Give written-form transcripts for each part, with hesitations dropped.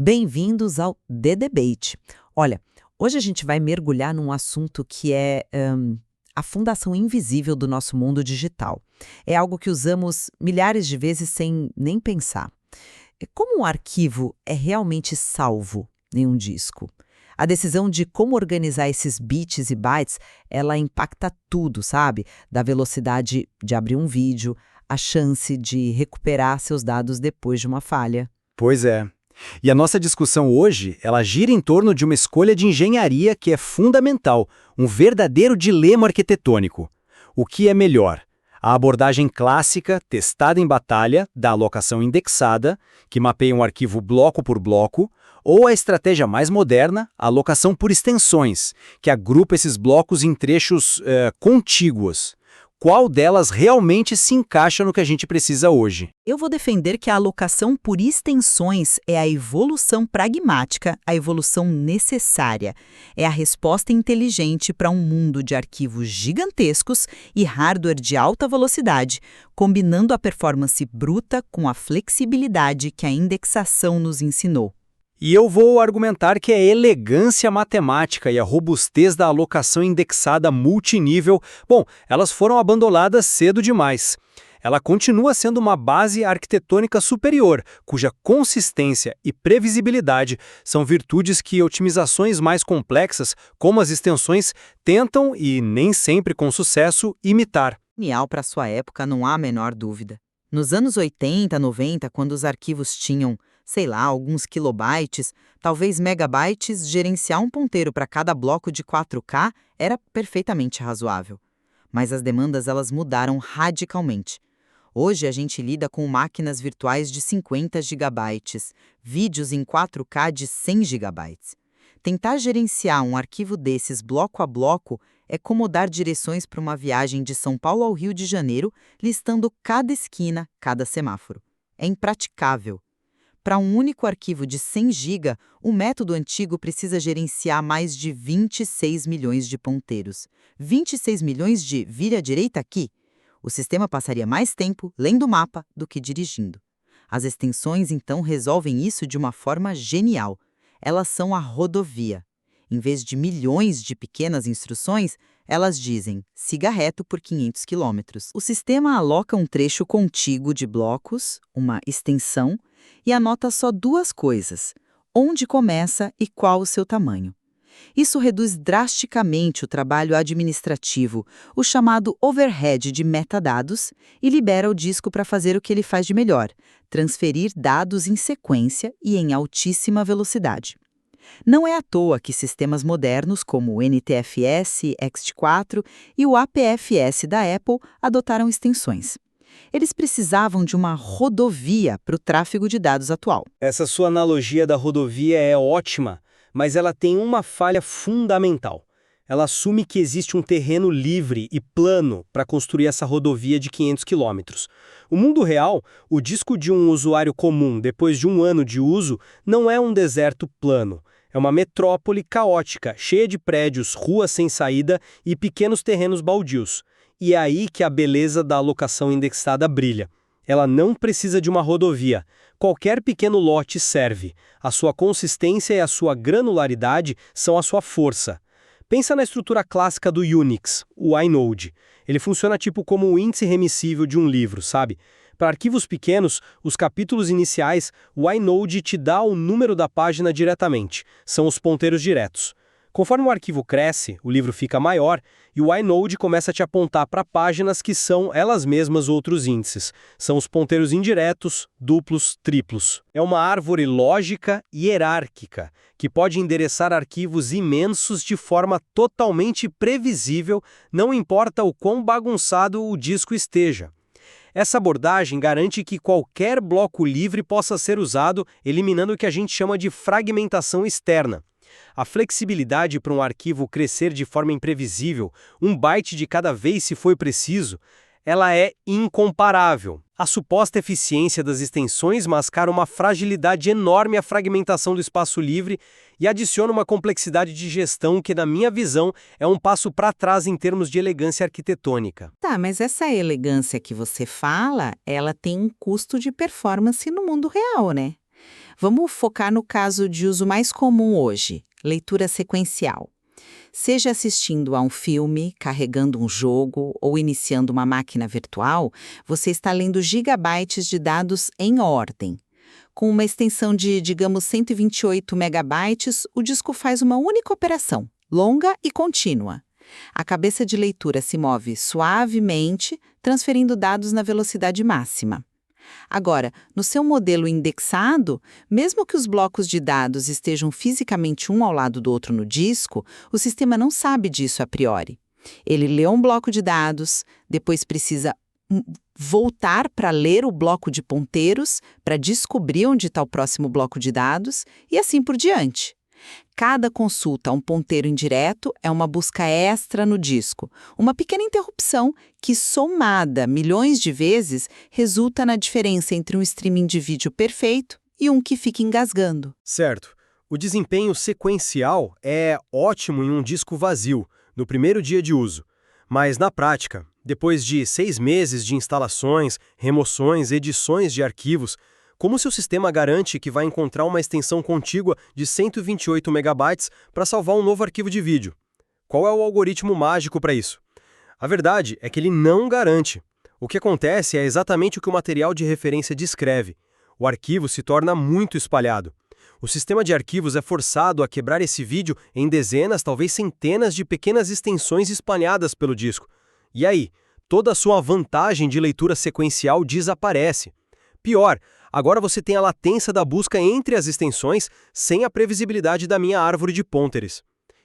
Bem-vindos ao The Debate. Olha, hoje a gente vai mergulhar num assunto que é a fundação invisível do nosso mundo digital. É algo que usamos milhares de vezes sem nem pensar. Como um arquivo é realmente salvo em um disco? A decisão de como organizar esses bits e bytes, ela impacta tudo, sabe? Da velocidade de abrir um vídeo, a chance de recuperar seus dados depois de uma falha. Pois é. E a nossa discussão hoje, ela gira em torno de uma escolha de engenharia que é fundamental, um verdadeiro dilema arquitetônico. O que é melhor? A abordagem clássica, testada em batalha, da alocação indexada, que mapeia um arquivo bloco por bloco, ou a estratégia mais moderna, a alocação por extensões, que agrupa esses blocos em trechos contíguos. Qual delas realmente se encaixa no que a gente precisa hoje? Eu vou defender que a alocação por extensões é a evolução pragmática, a evolução necessária. É a resposta inteligente para um mundo de arquivos gigantescos e hardware de alta velocidade, combinando a performance bruta com a flexibilidade que a indexação nos ensinou. E eu vou argumentar que a elegância matemática e a robustez da alocação indexada multinível, elas foram abandonadas cedo demais. Ela continua sendo uma base arquitetônica superior, cuja consistência e previsibilidade são virtudes que otimizações mais complexas, como as extensões, tentam, e nem sempre com sucesso, imitar. Genial para sua época, não há a menor dúvida. Nos anos 80, 90, quando os arquivos tinham alguns kilobytes, talvez megabytes, gerenciar um ponteiro para cada bloco de 4K era perfeitamente razoável. Mas as demandas elas mudaram radicalmente. Hoje a gente lida com máquinas virtuais de 50 gigabytes, vídeos em 4K de 100 gigabytes. Tentar gerenciar um arquivo desses bloco a bloco é como dar direções para uma viagem de São Paulo ao Rio de Janeiro, listando cada esquina, cada semáforo. É impraticável. Para um único arquivo de 100 GB, o método antigo precisa gerenciar mais de 26 milhões de ponteiros. 26 milhões de vire à direita aqui. O sistema passaria mais tempo lendo o mapa do que dirigindo. As extensões, então, resolvem isso de uma forma genial. Elas são a rodovia. Em vez de milhões de pequenas instruções, elas dizem, siga reto por 500 quilômetros. O sistema aloca um trecho contíguo de blocos, uma extensão, e anota só duas coisas, onde começa e qual o seu tamanho. Isso reduz drasticamente o trabalho administrativo, o chamado overhead de metadados, e libera o disco para fazer o que ele faz de melhor, transferir dados em sequência e em altíssima velocidade. Não é à toa que sistemas modernos como o NTFS, ext4 e o APFS da Apple adotaram extensões. Eles precisavam de uma rodovia para o tráfego de dados atual. Essa sua analogia da rodovia é ótima, mas ela tem uma falha fundamental. Ela assume que existe um terreno livre e plano para construir essa rodovia de 500 quilômetros. O mundo real, o disco de um usuário comum depois de um ano de uso, não é um deserto plano. É uma metrópole caótica, cheia de prédios, ruas sem saída e pequenos terrenos baldios. E é aí que a beleza da alocação indexada brilha. Ela não precisa de uma rodovia. Qualquer pequeno lote serve. A sua consistência e a sua granularidade são a sua força. Pensa na estrutura clássica do Unix, o inode. Ele funciona tipo como o índice remissível de um livro, sabe? Para arquivos pequenos, os capítulos iniciais, o inode te dá o número da página diretamente. São os ponteiros diretos. Conforme o arquivo cresce, o livro fica maior e o inode começa a te apontar para páginas que são elas mesmas outros índices. São os ponteiros indiretos, duplos, triplos. É uma árvore lógica e hierárquica, que pode endereçar arquivos imensos de forma totalmente previsível, não importa o quão bagunçado o disco esteja. Essa abordagem garante que qualquer bloco livre possa ser usado, eliminando o que a gente chama de fragmentação externa. A flexibilidade para um arquivo crescer de forma imprevisível, 1 byte de cada vez se for preciso, ela é incomparável. A suposta eficiência das extensões mascara uma fragilidade enorme à fragmentação do espaço livre e adiciona uma complexidade de gestão que, na minha visão, é um passo para trás em termos de elegância arquitetônica. Tá, mas essa elegância que você fala, ela tem um custo de performance no mundo real, né? Vamos focar no caso de uso mais comum hoje, leitura sequencial. Seja assistindo a um filme, carregando um jogo ou iniciando uma máquina virtual, você está lendo gigabytes de dados em ordem. Com uma extensão de, digamos, 128 megabytes, o disco faz uma única operação, longa e contínua. A cabeça de leitura se move suavemente, transferindo dados na velocidade máxima. Agora, no seu modelo indexado, mesmo que os blocos de dados estejam fisicamente um ao lado do outro no disco, o sistema não sabe disso a priori. Ele lê um bloco de dados, depois precisa voltar para ler o bloco de ponteiros, para descobrir onde está o próximo bloco de dados, e assim por diante. Cada consulta a um ponteiro indireto é uma busca extra no disco, uma pequena interrupção que, somada milhões de vezes, resulta na diferença entre um streaming de vídeo perfeito e um que fica engasgando. Certo. O desempenho sequencial é ótimo em um disco vazio, no primeiro dia de uso. Mas, na prática, depois de 6 meses de instalações, remoções, edições de arquivos, como seu sistema garante que vai encontrar uma extensão contígua de 128 megabytes para salvar um novo arquivo de vídeo? Qual é o algoritmo mágico para isso? A verdade é que ele não garante. O que acontece é exatamente o que o material de referência descreve. O arquivo se torna muito espalhado. O sistema de arquivos é forçado a quebrar esse vídeo em dezenas, talvez centenas de pequenas extensões espalhadas pelo disco. E aí, toda a sua vantagem de leitura sequencial desaparece. Pior, agora você tem a latência da busca entre as extensões sem a previsibilidade da minha árvore de pointers.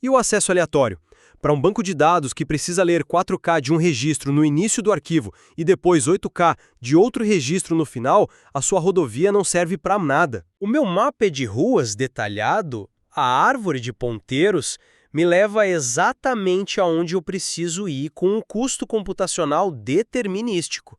E o acesso aleatório? Para um banco de dados que precisa ler 4K de um registro no início do arquivo e depois 8K de outro registro no final, a sua rodovia não serve para nada. O meu mapa de ruas detalhado, a árvore de ponteiros, me leva exatamente aonde eu preciso ir com um custo computacional determinístico.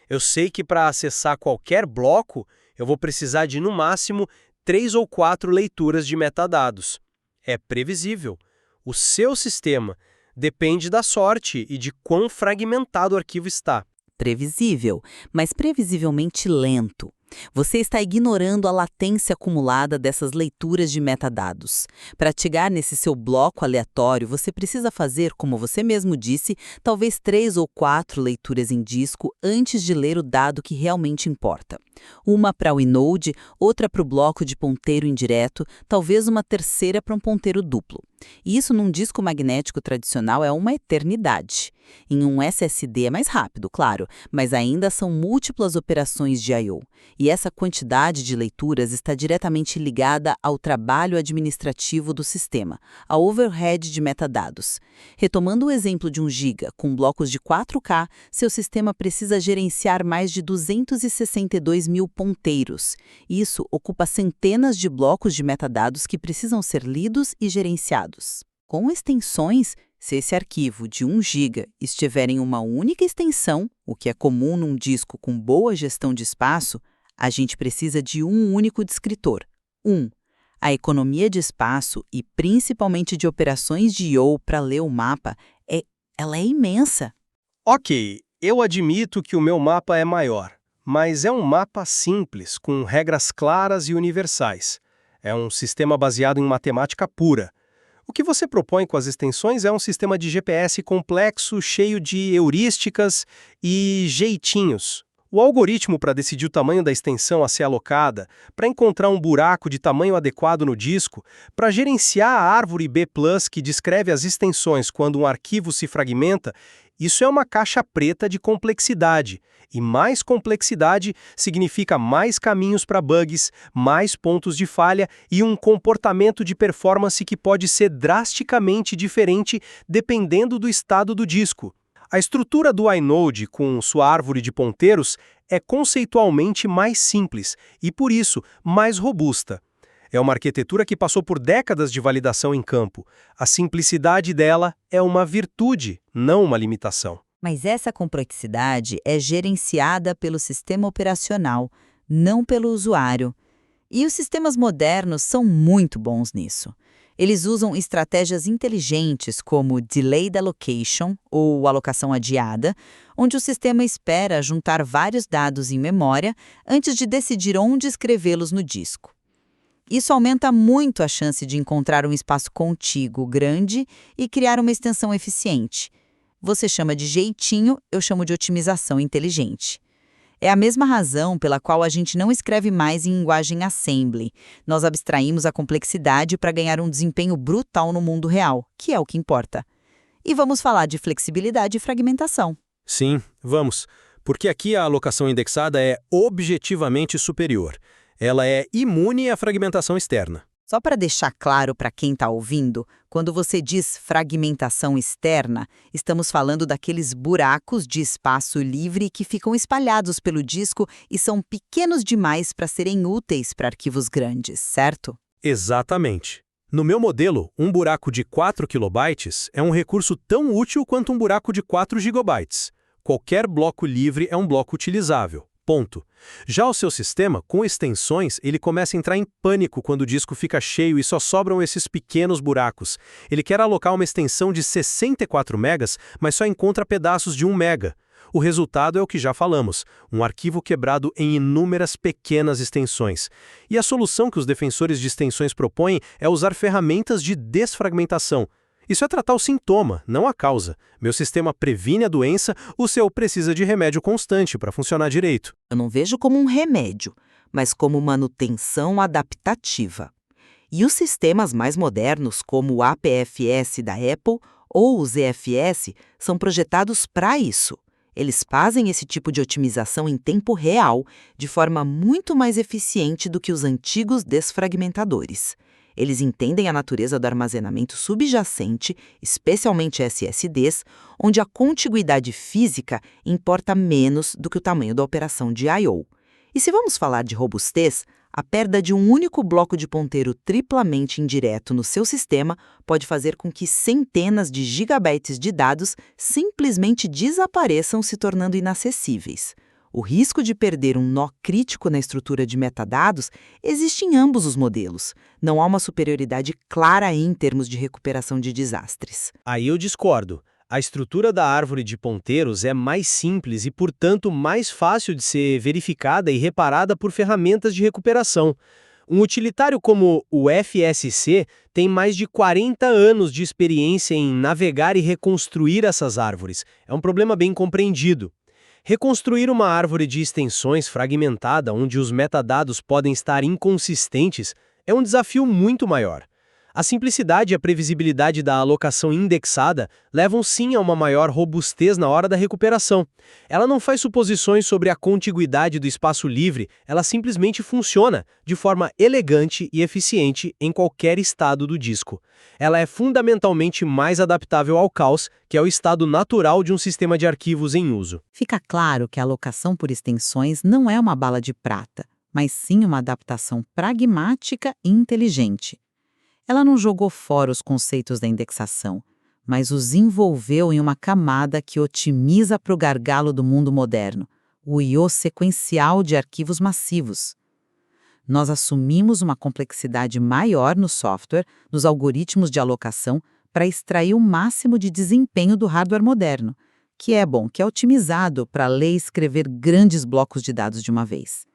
Eu sei que para acessar qualquer bloco, eu vou precisar de, no máximo, 3 ou 4 leituras de metadados. É previsível. O seu sistema depende da sorte e de quão fragmentado o arquivo está. Previsível, mas previsivelmente lento. Você está ignorando a latência acumulada dessas leituras de metadados. Para chegar nesse seu bloco aleatório, você precisa fazer, como você mesmo disse, talvez 3 ou 4 leituras em disco antes de ler o dado que realmente importa. Uma para o inode, outra para o bloco de ponteiro indireto, talvez uma terceira para um ponteiro duplo. E isso num disco magnético tradicional é uma eternidade. Em um SSD é mais rápido, claro, mas ainda são múltiplas operações de I/O. E essa quantidade de leituras está diretamente ligada ao trabalho administrativo do sistema, ao overhead de metadados. Retomando o exemplo de 1 GB com blocos de 4K, seu sistema precisa gerenciar mais de 262 mil ponteiros. Isso ocupa centenas de blocos de metadados que precisam ser lidos e gerenciados. Com extensões, se esse arquivo de 1 GB estiver em uma única extensão, o que é comum num disco com boa gestão de espaço, a gente precisa de um único descritor. A economia de espaço e principalmente de operações de I/O para ler o mapa, ela é imensa. Ok, eu admito que o meu mapa é maior, mas é um mapa simples, com regras claras e universais. É um sistema baseado em matemática pura. O que você propõe com as extensões é um sistema de GPS complexo, cheio de heurísticas e jeitinhos. O algoritmo para decidir o tamanho da extensão a ser alocada, para encontrar um buraco de tamanho adequado no disco, para gerenciar a árvore B+, que descreve as extensões quando um arquivo se fragmenta, isso é uma caixa preta de complexidade. E mais complexidade significa mais caminhos para bugs, mais pontos de falha e um comportamento de performance que pode ser drasticamente diferente dependendo do estado do disco. A estrutura do inode com sua árvore de ponteiros é conceitualmente mais simples e, por isso, mais robusta. É uma arquitetura que passou por décadas de validação em campo. A simplicidade dela é uma virtude, não uma limitação. Mas essa complexidade é gerenciada pelo sistema operacional, não pelo usuário. E os sistemas modernos são muito bons nisso. Eles usam estratégias inteligentes como Delayed Allocation, ou alocação adiada, onde o sistema espera juntar vários dados em memória antes de decidir onde escrevê-los no disco. Isso aumenta muito a chance de encontrar um espaço contíguo grande e criar uma extensão eficiente. Você chama de jeitinho, eu chamo de otimização inteligente. É a mesma razão pela qual a gente não escreve mais em linguagem assembly. Nós abstraímos a complexidade para ganhar um desempenho brutal no mundo real, que é o que importa. E vamos falar de flexibilidade e fragmentação. Sim, vamos. Porque aqui a alocação indexada é objetivamente superior. Ela é imune à fragmentação externa. Só para deixar claro para quem está ouvindo, quando você diz fragmentação externa, estamos falando daqueles buracos de espaço livre que ficam espalhados pelo disco e são pequenos demais para serem úteis para arquivos grandes, certo? Exatamente. No meu modelo, um buraco de 4 KB é um recurso tão útil quanto um buraco de 4 GB. Qualquer bloco livre é um bloco utilizável. Ponto. Já o seu sistema, com extensões, ele começa a entrar em pânico quando o disco fica cheio e só sobram esses pequenos buracos. Ele quer alocar uma extensão de 64 megas, mas só encontra pedaços de 1 mega. O resultado é o que já falamos, um arquivo quebrado em inúmeras pequenas extensões. E a solução que os defensores de extensões propõem é usar ferramentas de desfragmentação. Isso é tratar o sintoma, não a causa. Meu sistema previne a doença, o seu precisa de remédio constante para funcionar direito. Eu não vejo como um remédio, mas como manutenção adaptativa. E os sistemas mais modernos, como o APFS da Apple ou o ZFS, são projetados para isso. Eles fazem esse tipo de otimização em tempo real, de forma muito mais eficiente do que os antigos desfragmentadores. Eles entendem a natureza do armazenamento subjacente, especialmente SSDs, onde a contiguidade física importa menos do que o tamanho da operação de I/O. E se vamos falar de robustez, a perda de um único bloco de ponteiro triplamente indireto no seu sistema pode fazer com que centenas de gigabytes de dados simplesmente desapareçam, se tornando inacessíveis. O risco de perder um nó crítico na estrutura de metadados existe em ambos os modelos. Não há uma superioridade clara em termos de recuperação de desastres. Aí eu discordo. A estrutura da árvore de ponteiros é mais simples e, portanto, mais fácil de ser verificada e reparada por ferramentas de recuperação. Um utilitário como o FSC tem mais de 40 anos de experiência em navegar e reconstruir essas árvores. É um problema bem compreendido. Reconstruir uma árvore de extensões fragmentada onde os metadados podem estar inconsistentes é um desafio muito maior. A simplicidade e a previsibilidade da alocação indexada levam sim a uma maior robustez na hora da recuperação. Ela não faz suposições sobre a contiguidade do espaço livre, ela simplesmente funciona de forma elegante e eficiente em qualquer estado do disco. Ela é fundamentalmente mais adaptável ao caos, que é o estado natural de um sistema de arquivos em uso. Fica claro que a alocação por extensões não é uma bala de prata, mas sim uma adaptação pragmática e inteligente. Ela não jogou fora os conceitos da indexação, mas os envolveu em uma camada que otimiza para o gargalo do mundo moderno, o I/O sequencial de arquivos massivos. Nós assumimos uma complexidade maior no software, nos algoritmos de alocação, para extrair o máximo de desempenho do hardware moderno, que é otimizado para ler e escrever grandes blocos de dados de uma vez.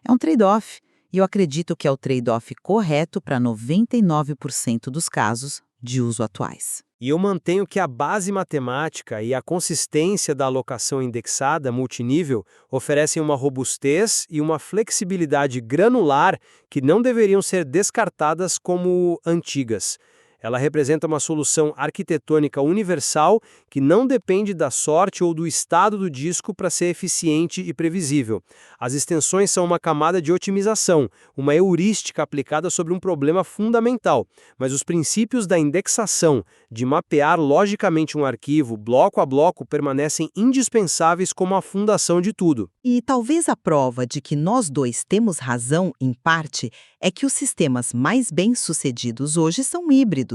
É um trade-off. E eu acredito que é o trade-off correto para 99% dos casos de uso atuais. E eu mantenho que a base matemática e a consistência da alocação indexada multinível oferecem uma robustez e uma flexibilidade granular que não deveriam ser descartadas como antigas. Ela representa uma solução arquitetônica universal que não depende da sorte ou do estado do disco para ser eficiente e previsível. As extensões são uma camada de otimização, uma heurística aplicada sobre um problema fundamental, mas os princípios da indexação, de mapear logicamente um arquivo bloco a bloco, permanecem indispensáveis como a fundação de tudo. E talvez a prova de que nós dois temos razão, em parte, é que os sistemas mais bem-sucedidos hoje são híbridos.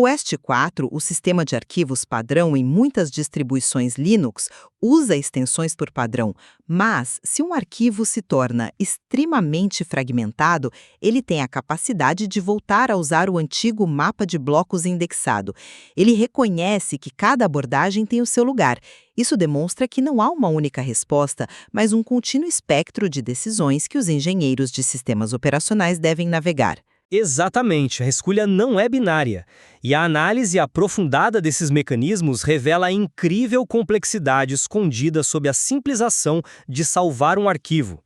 O EST4, o sistema de arquivos padrão em muitas distribuições Linux, usa extensões por padrão, mas se um arquivo se torna extremamente fragmentado, ele tem a capacidade de voltar a usar o antigo mapa de blocos indexado. Ele reconhece que cada abordagem tem o seu lugar. Isso demonstra que não há uma única resposta, mas um contínuo espectro de decisões que os engenheiros de sistemas operacionais devem navegar. Exatamente, a escolha não é binária. E a análise aprofundada desses mecanismos revela a incrível complexidade escondida sob a simples ação de salvar um arquivo.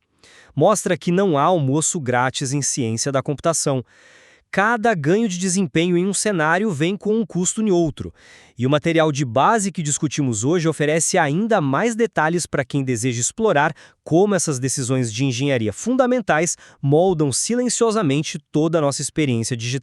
Mostra que não há almoço grátis em ciência da computação. Cada ganho de desempenho em um cenário vem com um custo em outro. E o material de base que discutimos hoje oferece ainda mais detalhes para quem deseja explorar como essas decisões de engenharia fundamentais moldam silenciosamente toda a nossa experiência digital.